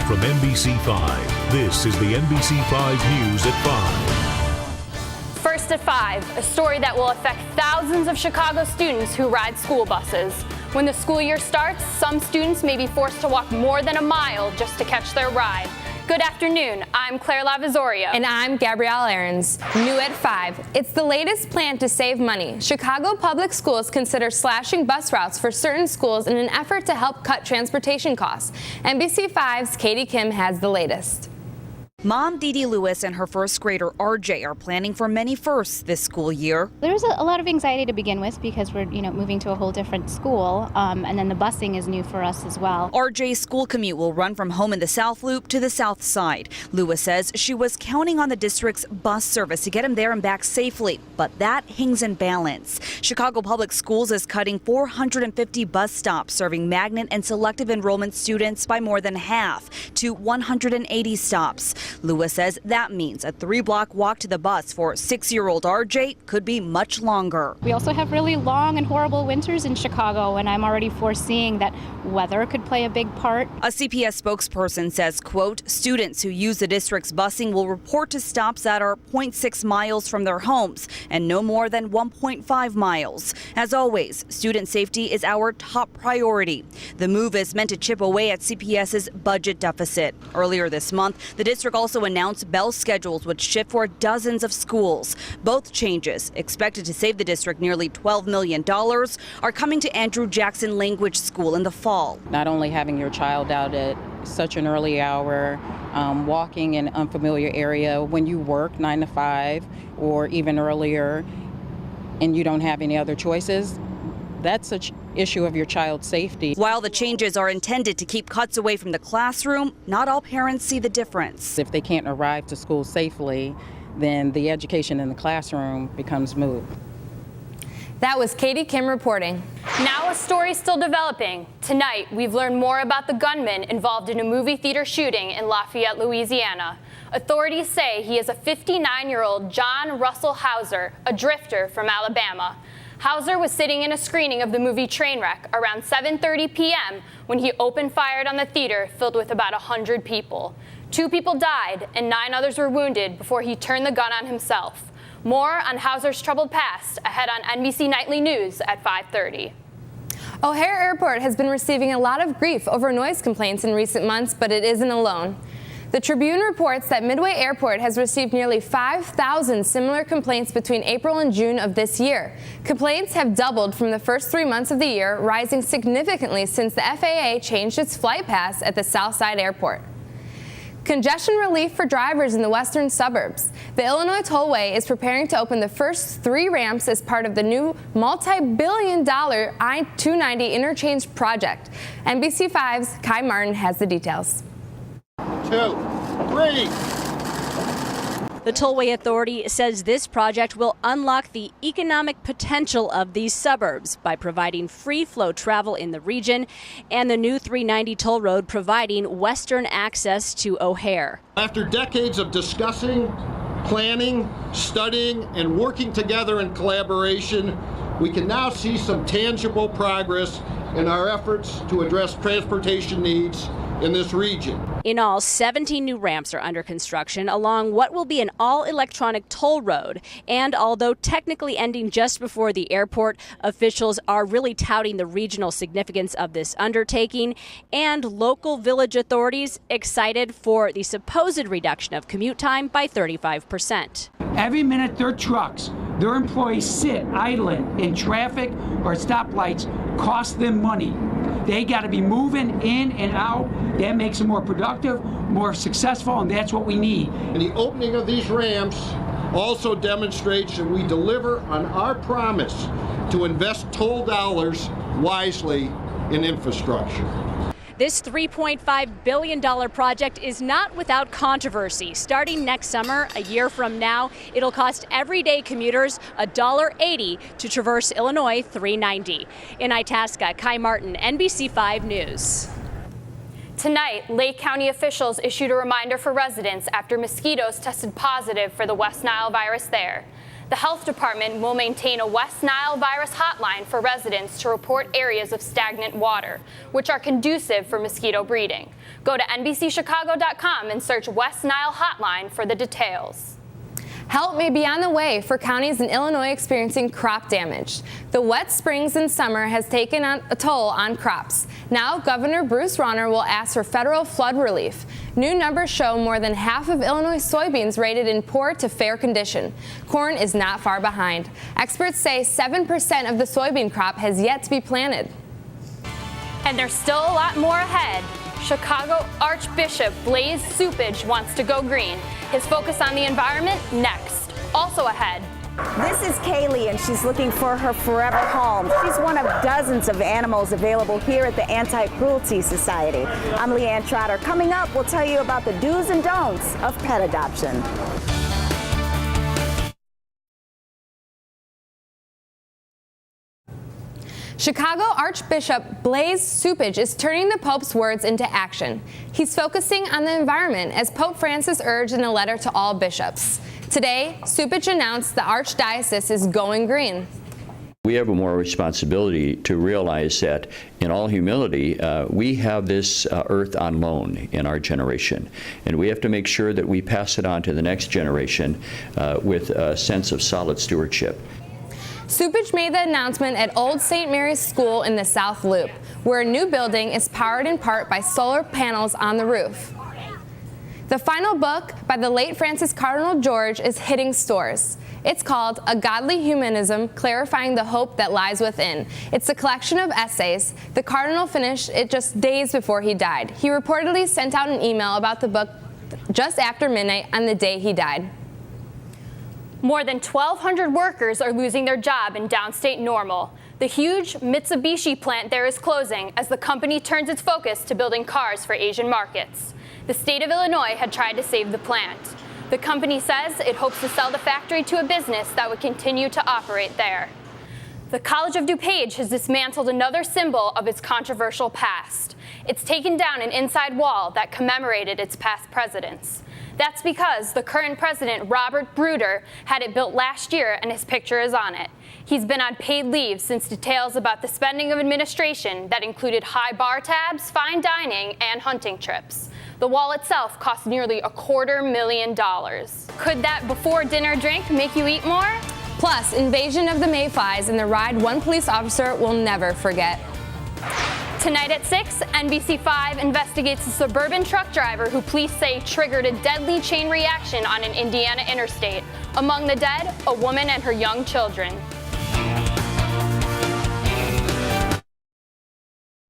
From NBC5, this is the NBC5 News at 5. First at 5, a story that will affect thousands of Chicago students who ride school buses. When the school year starts, some students may be forced to walk more than a mile just to catch their ride. Good afternoon, I'm Claire Lavazorio. And I'm Gabrielle Aarons. New at 5, it's the latest plan to save money. Chicago Public Schools consider slashing bus routes for certain schools in an effort to help cut transportation costs. NBC5's Katie Kim has the latest. Mom Dee Dee Lewis and her first grader RJ are planning for many firsts this school year. There's a lot of anxiety to begin with because we're moving to a whole different school, and then the busing is new for us as well. RJ's school commute will run from home in the South Loop to the South Side. Lewis says she was counting on the district's bus service to get him there and back safely, but that hangs in balance. Chicago Public Schools is cutting 450 bus stops serving magnet and selective enrollment students by more than half to 180 stops. Lewis says that means a 3-block walk to the bus for 6-year-old RJ could be much longer. We also have really long and horrible winters in Chicago, and I'm already foreseeing that weather could play a big part. A CPS spokesperson says, quote, students who use the district's busing will report to stops that are 0.6 miles from their homes and no more than 1.5 miles. As always, student safety is our top priority. The move is meant to chip away at CPS's budget deficit. Earlier this month, the district also announced bell schedules would shift for dozens of schools. Both changes, expected to save the district nearly $12 million, are coming to Andrew Jackson Language School in the fall. Not only having your child out at such an early hour, walking in an unfamiliar area when you work 9 to 5 or even earlier and you don't have any other choices, that's an issue of your child's safety. While the changes are intended to keep cuts away from the classroom, not all parents see the difference. If they can't arrive to school safely, then the education in the classroom becomes moot. That was Katie Kim reporting. Now a story still developing. Tonight, we've learned more about the gunman involved in a movie theater shooting in Lafayette, Louisiana. Authorities say he is a 59-year-old John Russell Hauser, a drifter from Alabama. Hauser was sitting in a screening of the movie Trainwreck around 7:30 p.m. when he opened fire on the theater filled with about 100 people. 2 people died and 9 others were wounded before he turned the gun on himself. More on Hauser's troubled past ahead on NBC Nightly News at 5:30. O'Hare Airport has been receiving a lot of grief over noise complaints in recent months, but it isn't alone. The Tribune reports that Midway Airport has received nearly 5,000 similar complaints between April and June of this year. Complaints have doubled from the first 3 months of the year, rising significantly since the FAA changed its flight paths at the Southside Airport. Congestion relief for drivers in the western suburbs. The Illinois Tollway is preparing to open the first 3 ramps as part of the new multi-billion-dollar I-290 interchange project. NBC5's Kai Martin has the details. 2, 3. The Tollway Authority says this project will unlock the economic potential of these suburbs by providing free flow travel in the region, and the new 390 toll road providing western access to O'Hare. After decades of discussing, planning, studying, and working together in collaboration, we can now see some tangible progress in our efforts to address transportation needs in this region. In all, 17 new ramps are under construction along what will be an all-electronic toll road. And although technically ending just before the airport, officials are really touting the regional significance of this undertaking, and local village authorities excited for the supposed reduction of commute time by 35%. Every minute their trucks, their employees sit idling in traffic or stoplights costs them money. They got to be moving in and out. That makes them more productive, more successful, and that's what we need. And the opening of these ramps also demonstrates that we deliver on our promise to invest toll dollars wisely in infrastructure. This $3.5 billion project is not without controversy. Starting next summer, a year from now, it'll cost everyday commuters $1.80 to traverse Illinois 390. In Itasca, Kai Martin, NBC5 News. Tonight, Lake County officials issued a reminder for residents after mosquitoes tested positive for the West Nile virus there. The health department will maintain a West Nile virus hotline for residents to report areas of stagnant water, which are conducive for mosquito breeding. Go to NBCChicago.com and search West Nile hotline for the details. Help may be on the way for counties in Illinois experiencing crop damage. The wet springs and summer has taken a toll on crops. Now, Governor Bruce Rauner will ask for federal flood relief. New numbers show more than half of Illinois soybeans rated in poor to fair condition. Corn is not far behind. Experts say 7% of the soybean crop has yet to be planted. And there's still a lot more ahead. Chicago Archbishop Blaise Supage wants to go green. His focus on the environment next. Also ahead. This is Kaylee, and she's looking for her forever home. She's one of dozens of animals available here at the Anti-Cruelty Society. I'm Leanne Trotter. Coming up, we'll tell you about the do's and don'ts of pet adoption. Chicago Archbishop Blaise Supage is turning the Pope's words into action. He's focusing on the environment, as Pope Francis urged in a letter to all bishops. Today, Supage announced the Archdiocese is going green. We have a moral responsibility to realize that, in all humility, we have this earth on loan in our generation, and we have to make sure that we pass it on to the next generation with a sense of solid stewardship. Supage made the announcement at Old St. Mary's School in the South Loop, where a new building is powered in part by solar panels on the roof. The final book by the late Francis Cardinal George is hitting stores. It's called A Godly Humanism, Clarifying the Hope That Lies Within. It's a collection of essays. The Cardinal finished it just days before he died. He reportedly sent out an email about the book just after midnight on the day he died. More than 1,200 workers are losing their job in downstate Normal. The huge Mitsubishi plant there is closing as the company turns its focus to building cars for Asian markets. The state of Illinois had tried to save the plant. The company says it hopes to sell the factory to a business that would continue to operate there. The College of DuPage has dismantled another symbol of its controversial past. It's taken down an inside wall that commemorated its past presidents. That's because the current president, Robert Bruder, had it built last year and his picture is on it. He's been on paid leave since details about the spending of administration that included high bar tabs, fine dining, and hunting trips. The wall itself cost nearly $250,000. Could that before dinner drink make you eat more? Plus, invasion of the mayflies in the ride one police officer will never forget. Tonight at 6, NBC5 investigates a suburban truck driver who police say triggered a deadly chain reaction on an Indiana interstate. Among the dead, a woman and her young children.